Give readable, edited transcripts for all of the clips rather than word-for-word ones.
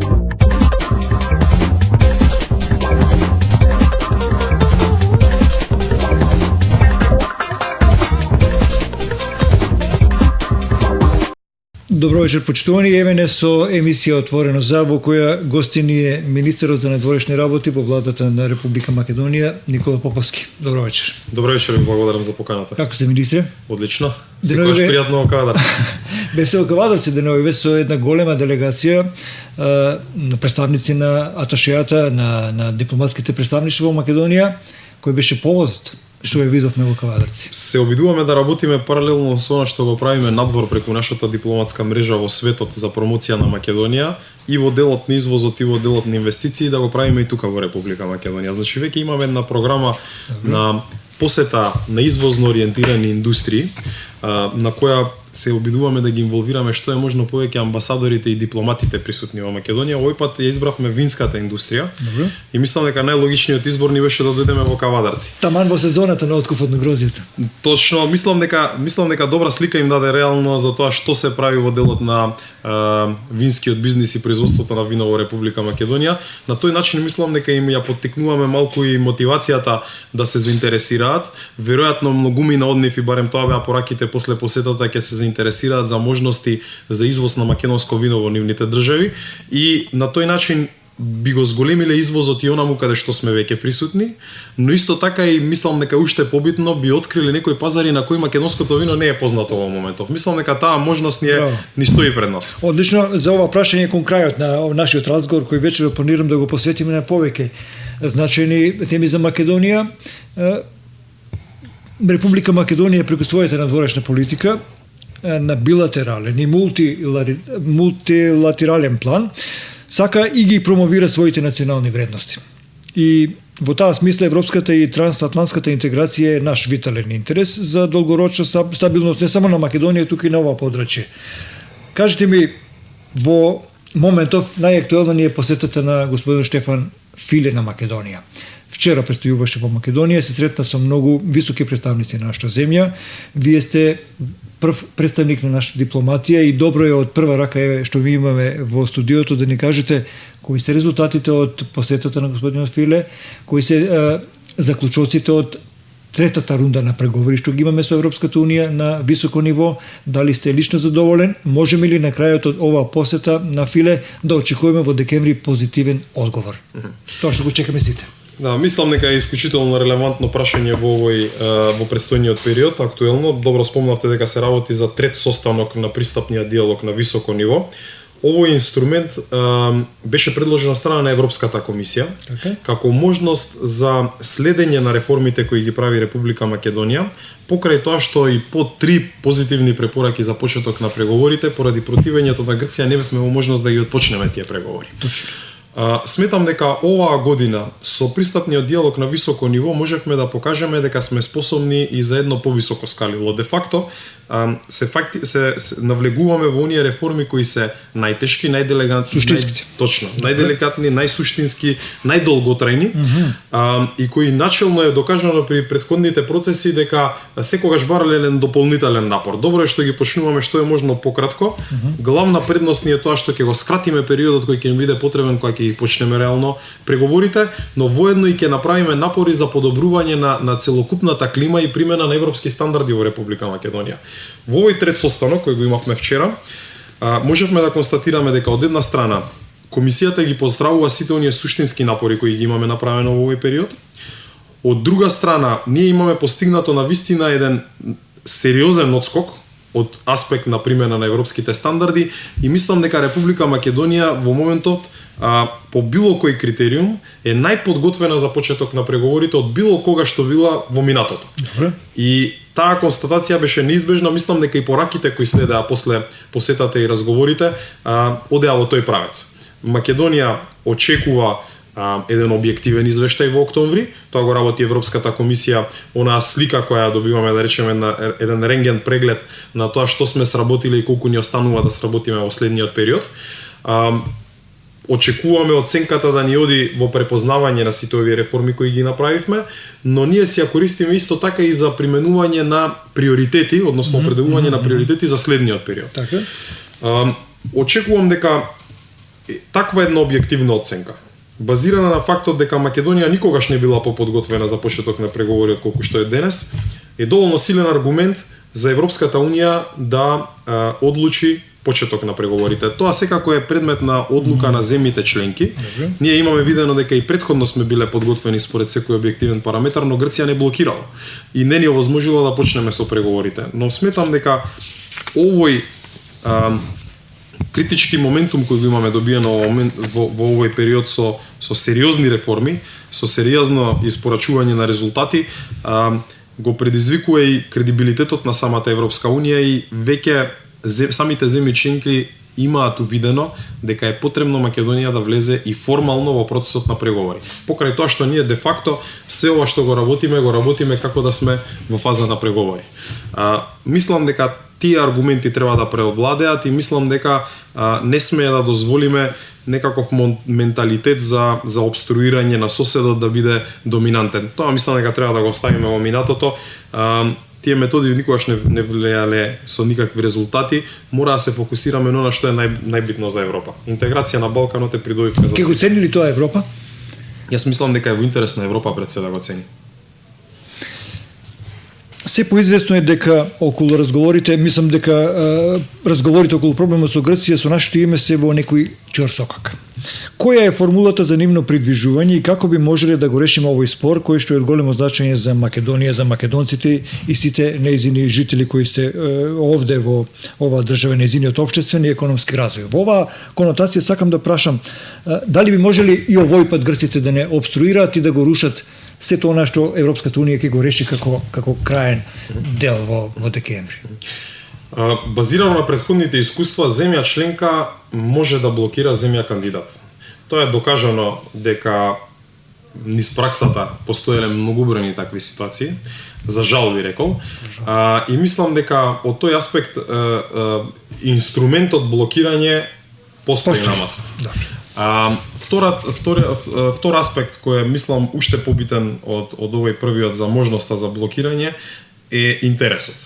Добро вечер, почитувани. Еве со емисија Отворено за, во која гости ни е министерот за надворешни работи во владата на Република Македонија, Никола Поповски. Добро вечер. Добро вечер, ви благодарам за поканата. Како сте, министре? Одлично. Секогаш пријатно во Кавадарци. Бевте во Кавадарци деновиве со една голема делегација на представници на аташеата, на дипломатските представништва во Македонија, кој беше поводот што ја видовме во Кавадарци. Се обидуваме да работиме паралелно со она што го правиме надвор преку нашата дипломатска мрежа во светот за промоција на Македонија и во делот на извозот и во делот на инвестиции, да го правиме и тука во Република Македонија. Значи веќе имаме една програма на посета на извозно ориентирани индустрии, на која се обидуваме да ги инволвираме што е можно повеќе амбасадорите и дипломатите присутни во Македонија. Овој пат ја избравме винската индустрија. Добре. И мислам дека најлогичниот избор ни беше да дојдеме во Кавадарци. Таман во сезоната на откупот на грозјето. Точно, мислам дека добра слика им даде реално за тоа што се прави во делот на винскиот бизнис и производството на вино во Република Македонија. На тој начин мислам дека им ја поттикнуваме малку и мотивацијата да се заинтересираат. Веројатно многумина од нив, и барем тоа беа пораките после посетата, ќе се заинтересираат за можности за извоз на македонско вино во нивните држави и на тој начин би го зголемиле извозот и онаму каде што сме веќе присутни, но исто така и мислам дека уште побитно би откриле некои пазари на кои македонското вино не е познато во моментов. Мислам дека таа можност ни стои пред нас. Одлично, за ова прашање кон крајот на нашиот разговор, кој вечер планирам да го посветиме на повеќе значајни теми за Македонија. Република Македонија преку својата надворешна политика на билатерален и мултилатерален план сака и ги промовира своите национални вредности. И во таа смисла европската и трансатлантската интеграција е наш витален интерес за долгорочна стабилност не само на Македонија, туку и на ова подрачје. Кажете ми, во моментов најактуелна ни е посетата на господин Штефан Филе на Македонија. Вчера престојуваше во Македонија, се сретна со многу високи представници на нашата земја. Вие сте прв представник на нашата дипломатија и добро е од прва рака што ви имаме во студиото да ни кажете кои се резултатите од посетата на господинот Филе, кои се заклучоците од третата рунда на преговори што ги имаме со Европската унија на високо ниво. Дали сте лично задоволен? Можеме ли на крајот од оваа посета на Филе да очекуваме во декември позитивен одговор? Тоа што го чекаме сите. Да, мислам дека е исклучително релевантно прашање во предстојниот период, актуелно. Добро спомнавте дека се работи за трет состанок на пристапниот диалог на високо ниво. Овој инструмент беше предложен од страна на Европската комисија како можност за следење на реформите кои ги прави Република Македонија, покрај тоа што и по 3 позитивни препораки за почеток на преговорите, поради противењето на Грција не бевме во можност да ги отпочнеме тие преговори. Сметам дека оваа година со пристапниот диалог на високо ниво можевме да покажеме дека сме способни и за едно повисоко скалило. Де факто се навлегуваме во оние реформи кои се најтешки, најделикатни, најсуштински, најдолготрајни и кои начелно е докажано при претходните процеси дека секогаш барале дополнителен напор. Добро е што ги почнуваме што е можно пократко. Главна предност ни е тоа што ќе го скратиме периодот кој ќе ни биде потребен кога ќе ги почнеме реално преговорите, но воедно и ќе направиме напори за подобрување на целокупната клима и примена на европски стандарди во Република Македонија. Во овој трет состанок кој го имавме вчера, можевме да констатираме дека од една страна комисијата ги поздравува сите оние суштински напори кои ги имаме направено во овој период. Од друга страна, ние имаме постигнато на вистина еден сериозен одскок од аспект на примена на европските стандарди и мислам дека Република Македонија во моментот по било кој критериум е најподготвена за почеток на преговорите од било кога што била во минатото. И таа констатација беше неизбежна, мислам дека и пораките кои следеа после посетата и разговорите одеа во тој правец. Македонија очекува еден објективен извештај во октомври, тоа го работи Европската комисија, онаа слика која добиваме, да речеме, еден рентген преглед на тоа што сме сработиле и колку ни останува да сработиме во следниот период. Очекуваме оценката да ни оди во препознавање на сите овие реформи кои ги направивме, но ние си ја користиме исто така и за применување на приоритети, односно определување на приоритети за следниот период. Очекувам дека таква една објективна оценка, базирана на фактот дека Македонија никогаш не била поподготвена за почеток на преговори колку што е денес, е доволно силен аргумент за Европската Унија да одлучи почеток на преговорите. Тоа секако е предмет на одлука на земјите членки. Ние имаме видено дека и претходно сме биле подготвени според секој објективен параметар, но Грција не блокирала и не ни овозможила да почнеме со преговорите. Но сметам дека овој критички моментум кој го имаме добиено во овој период со сериозни реформи, со сериозно испорачување на резултати, го предизвикува и кредибилитетот на самата Европска Унија и веќе самите земји членки имаат увидено дека е потребно Македонија да влезе и формално во процесот на преговори. Покрај тоа што ние де факто се ова што го работиме како да сме во фаза на преговори. Мислам дека тие аргументи треба да преовладеат и мислам дека не смее да дозволиме некаков менталитет за обструирање на соседот да биде доминантен. Тоа мислам дека треба да го оставиме во минатото. Тие методи никогаш не влијале со никакви резултати. Мора да се фокусираме на она што е најбитно за Европа. Интеграција на Балканот е придобивка за Ке го цени ли тоа Европа? Јас мислам дека е во интерес на Европа пред се да го цени. Се поизвестно е дека околу разговорите, мислам дека разговорите околу проблемот со Грција со нашето име се во некој чорсокак. Која е формулата за нивно придвижување и како би можеле да го решиме овој спор кој што е од големо значење за Македонија, за македонците и сите нејзини жители кои сте овде во оваа држава, нејзиниот општествен и економски развој. Во оваа конотација сакам да прашам дали би можеле и овој пат грците да не обструираат и да го рушат сето она што Европската Унија ќе го реши како краен дел во декември. Базирано на претходните искуства, земја членка може да блокира земја кандидат. Тоа е докажано дека низ праксата постоеле многобројни такви ситуации, за жал би рекол. И мислам дека од тој аспект инструментот блокирање постои на маса. Втор аспект кој е, мислам, уште побитен од овој првиот за можноста за блокирање е интересот.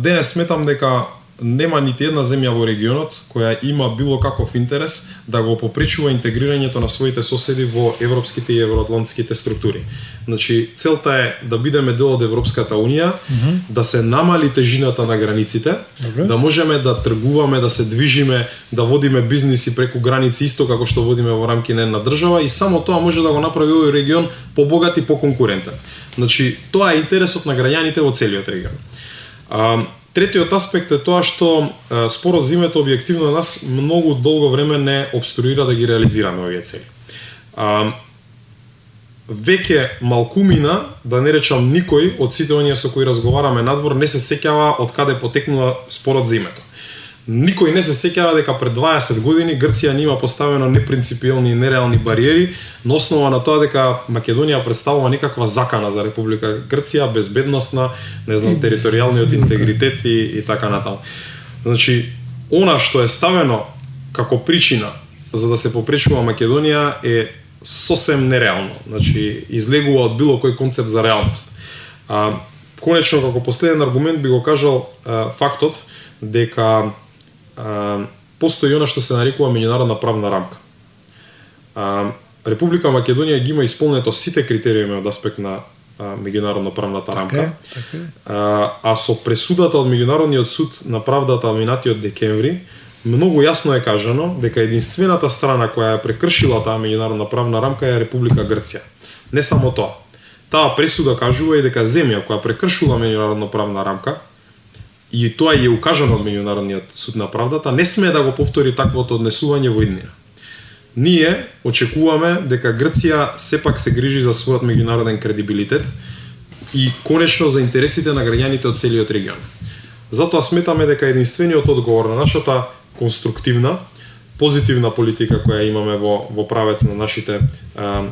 Денес сметам дека нема нити една земја во регионот која има било каков интерес да го попречува интегрирањето на своите соседи во европските и евроатлантските структури. Значи, целта е да бидеме дел од Европската Унија, да се намали тежината на границите, да можеме да тргуваме, да се движиме, да водиме бизниси преку граници исто како што водиме во рамки на една држава и само тоа може да го направи овој регион побогат и поконкурентен. Значи, тоа е интересот на граѓаните во целиот регион. Третиот аспект е тоа што спорот зимето објективно нас многу долго време не обструира да ги реализираме овие цели. Веќе малкумина, да не речам никој од сите оние со кои разговараме надвор, не се сеќава од каде потекнува спорот зимето. Никој не се сеќава дека пред 20 години Грција не има поставено непринципиелни и нереални бариери на основа на тоа дека Македонија представува некаква закана за Република Грција, безбедносна, не знам, територијалниот интегритет и така натаму. Значи, она што е ставено како причина за да се попречува Македонија е сосем нереално. Значи, излегува од било кој концепт за реалност. Конечно, како последен аргумент би го кажал фактот дека постои она што се нарекува меѓународна правна рамка. Република Македонија ги има исполнето сите критериуми од аспект на меѓународно правната рамка. А со пресудата од Меѓународниот суд на правдата минатиот декември, многу јасно е кажано дека единствената страна која ја прекршила таа меѓународна правна рамка е Република Грција. Не само тоа. Таа пресуда кажува и дека земја која прекршила меѓународна правна рамка и тоа е укажано од Меѓународниот суд на правдата, не смее да го повтори таквото однесување во иднина. Ние очекуваме дека Грција сепак се грижи за својот меѓународен кредибилитет и конечно за интересите на граѓаните од целиот регион. Затоа сметаме дека единствениот одговор на нашата конструктивна, позитивна политика која имаме во правец на нашите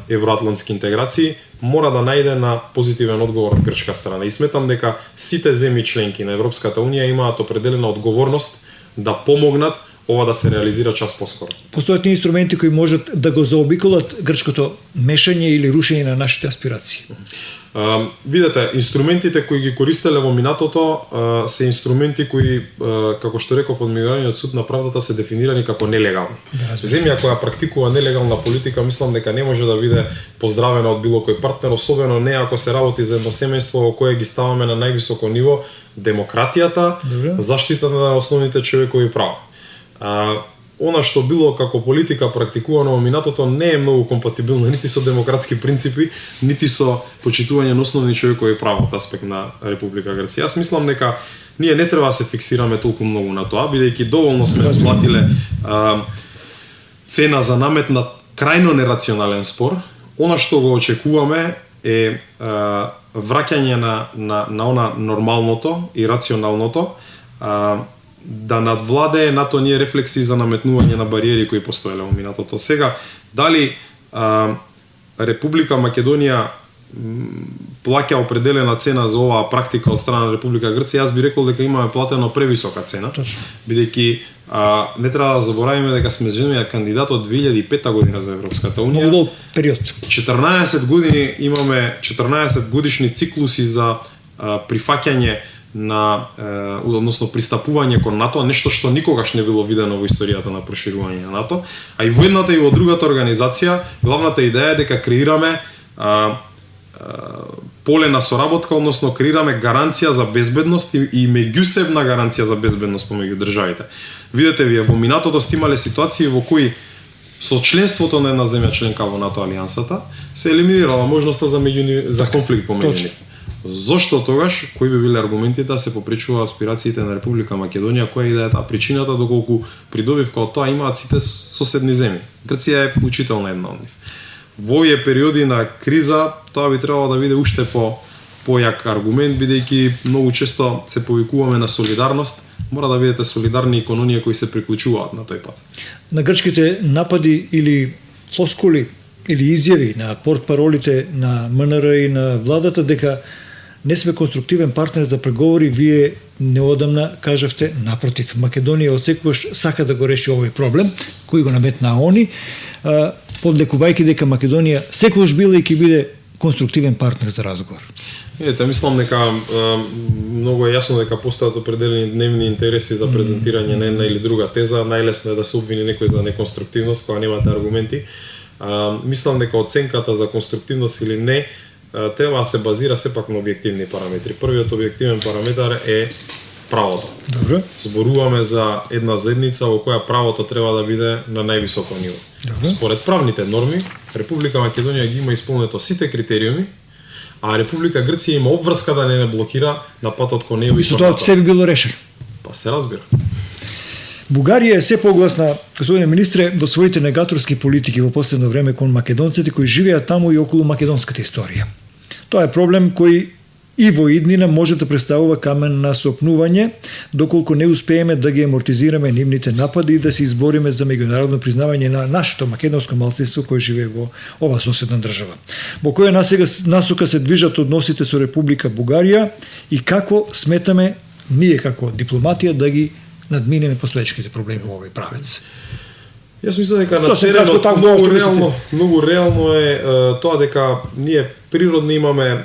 евроатлантски интеграции мора да најде на позитивен одговор од грчка страна. И сметам дека сите земји членки на Европската Унија имаат определена одговорност да помогнат ова да се реализира час поскоро. Постојат инструменти кои можат да го заобиколат грчкото мешање или рушење на нашите аспирации? Видете, инструментите кои ги користеле во минатото се инструменти кои, како што реков, од Меѓународниот суд на правдата се дефинирани како нелегални. Земја која практикува нелегална политика, мислам дека не може да биде поздравена од било кој партнер, особено не ако се работи за едно семејство во кое ги ставаме на највисоко ниво демократијата, заштита на основните човекови права. Она што било како политика практикувано во минатото не е многу компатибилно нити со демократски принципи, нити со почитување на основни човекови права од аспект на Република Грција. Јас мислам дека ние не треба да се фиксираме толку многу на тоа, бидејќи доволно сме платиле цена за наметнат крајно нерационален спор. Она што го очекуваме е враќање на она нормалното и рационалното, да надвладее на тоа ние рефлекси за наметнување на бариери кои постоеле во минатото. Сега, дали Република Македонија плаќа определена цена за оваа практика од страна на Република Грција, јас би рекол дека имаме платено превисока цена, бидејќи не треба да заборавиме дека сме земја кандидат од 2005 година за Европската унија. Многу долг период. 14 години имаме 14 годишни циклуси за прифаќање на односно пристапување кон НАТО, нешто што никогаш не било видено во историјата на проширување на НАТО, а и во едната и во другата организација главната идеја е дека креираме поле на соработка, односно креираме гаранција за безбедност и меѓусебна гаранција за безбедност помеѓу државите. Видете, вие во минатото сте имале ситуации во кои со членството на една земја членка во НАТО алијансата се елиминирала можноста за конфликт помеѓу нив. Зошто тогаш, кои би биле аргументите да се попречува аспирациите на Република Македонија, која е идејата, причината доколку придобивка од тоа имаат сите соседни земји. Грција е вклучителна една од нив. Во овие периоди на криза, тоа би требало да биде уште појак аргумент, бидејќи многу често се повикуваме на солидарност, мора да бидете солидарни и кон оние кои се приклучуваат на тој пат. На грчките напади или флоскули или изјави на портпаролите на МНР и на владата дека не сме конструктивен партнер за преговори, вие неодамна кажавте напротив. Македонија отсекогаш сака да го реши овој проблем, кој го наметна они, подлекувајќи дека Македонија секогаш била и ќе биде конструктивен партнер за разговор. Видете, мислам дека многу е јасно дека постојат определени дневни интереси за презентирање на една или друга теза. Најлесно е да се обвини некој за неконструктивност кога немате аргументи. Мислам дека оценката за конструктивност или не треба да се базира сепак на објективни параметри. Првиот објективен параметар е правото. Добро. Зборуваме за една заедница во која правото треба да биде на највисоко ниво. Добро. Според правните норми, Република Македонија ги има исполнето сите критериуми, а Република Грција има обврска да не блокира на патот кон него и тоа се би било решено. Па се разбира. Бугарија е се погласна, господине министре, во своите негаторски политики во последно време кон македонците кои живеат таму и околу македонската историја. Тоа е проблем кој и во иднина може да представува камен на сопнување, доколку не успееме да ги амортизираме нивните напади и да се избориме за меѓународно признавање на нашето македонско малцинство кој живее во ова соседна држава. Во која насока се движат односите со Република Бугарија и како сметаме ние како дипломатија да ги надминеме постоечките проблеми во овој правец? Јас мислам дека на теренот многу реално е тоа дека ние природно имаме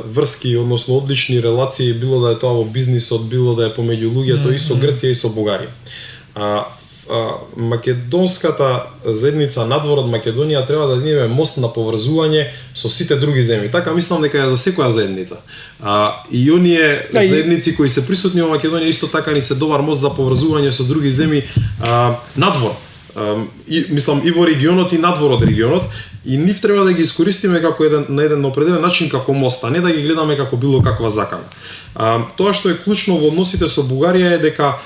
врски, односно одлични релации, било да е тоа во бизнисот, било да е помеѓу луѓето и со Грција и со Бугарија. Македонската заедница надвор од Македонија треба да имаме мост на поврзување со сите други земји. Така мислам дека е за секоја заедница. И оние заедници кои се присутни во Македонија исто така ни се добар мост за поврзување со други земји надвор. Мислам и во регионот и надвор од регионот, и нив треба да ги искористиме како на еден определен начин како мост, а не да ги гледаме како било каква закана. Тоа што е клучно во односите со Бугарија е дека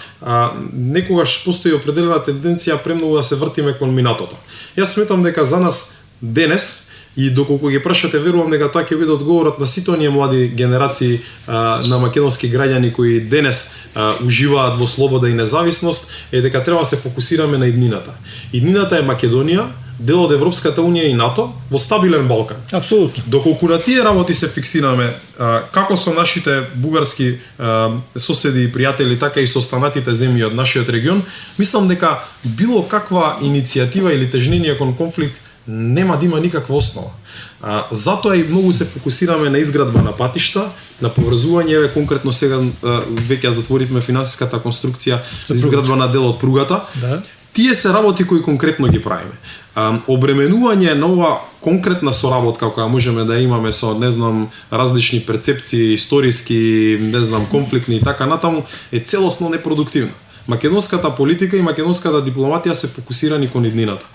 некогаш постои определена тенденција премногу да се вртиме кон минатото. Јас сметам дека за нас денес, и доколку ги прашате, верувам дека тоа ќе биде одговорот на сите оние млади генерации на македонски граѓани кои денес уживаат во слобода и независност, е дека треба да се фокусираме на иднината. Иднината е Македонија дел од Европската унија и НАТО во стабилен Балкан. Апсолутно. Доколку на тие работи се фиксираме, како со нашите бугарски соседи и пријатели, така и со останатите земји од нашиот регион, мислам дека било каква иницијатива или тежнение кон конфликт нема да има никаква основа. Затоа и многу се фокусираме на изградба на патишта, на поврзување, еве конкретно сега веќе затворивме финансиската конструкција за изградба на дел од пругата. Да. Тие се работи кои конкретно ги правиме. Обременување на ова конкретна соработка која можеме да имаме со, не знам, различни перцепции, историски, не знам, конфликтни и така натаму, е целосно непродуктивна. Македонската политика и македонската дипломатија се фокусирани кон иднината.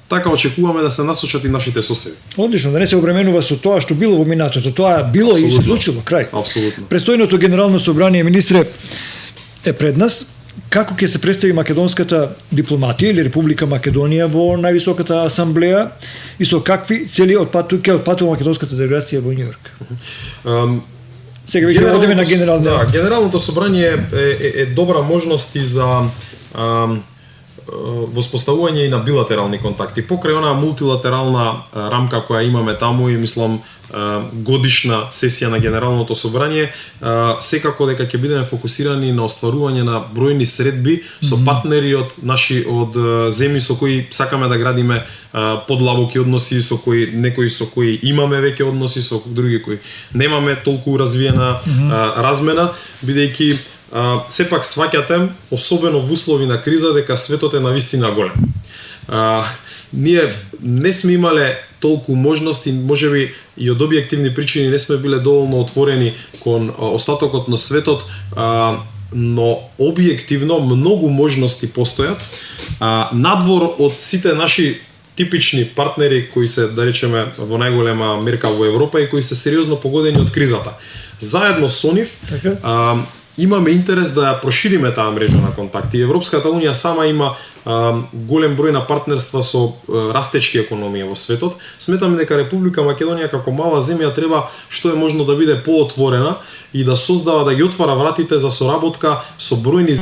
Така очекуваме да се насочат и нашите соседи. Одлично, да не се обременува со тоа што било во минатото. Тоа било и се случило, крај. Апсолутно. Престојното генерално собрание, министре, е пред нас. Како ќе се представи македонската дипломатија или Република Македонија во највисоката асамблеја и со какви цели отпатува македонската делегација во Њујорк? Сега веќе одиме на генералното. Да, генералното собрание е добра можност и за воспоставување и на билатерални контакти. Покрај онаа мултилатерална рамка која имаме таму и мислам годишна сесија на Генералното собрание, секако дека ќе бидеме фокусирани на остварување на бројни средби со партнери од наши од земји со кои сакаме да градиме подлабоки односи, со кои некои со кои имаме веќе односи, со други кои немаме толку развиена размена, бидејќи сепак сваќате, особено во услови на криза, дека светот е навистина голем. Ние не сме имале толку можности, можеби и од објективни причини не сме биле доволно отворени кон остатокот на светот, но објективно многу можности постојат. Надвор од сите наши типични партнери кои се, да речеме, во најголема мерка во Европа и кои се сериозно погодени од кризата. Заедно со нив, имаме интерес да ја прошириме таа мрежа на контакти. Европската унија сама има голем број на партнерства со растечки економија во светот. Сметаме дека Република Македонија како мала земја треба што е можно да биде поотворена и да создава, да ги отвара вратите за соработка со бројни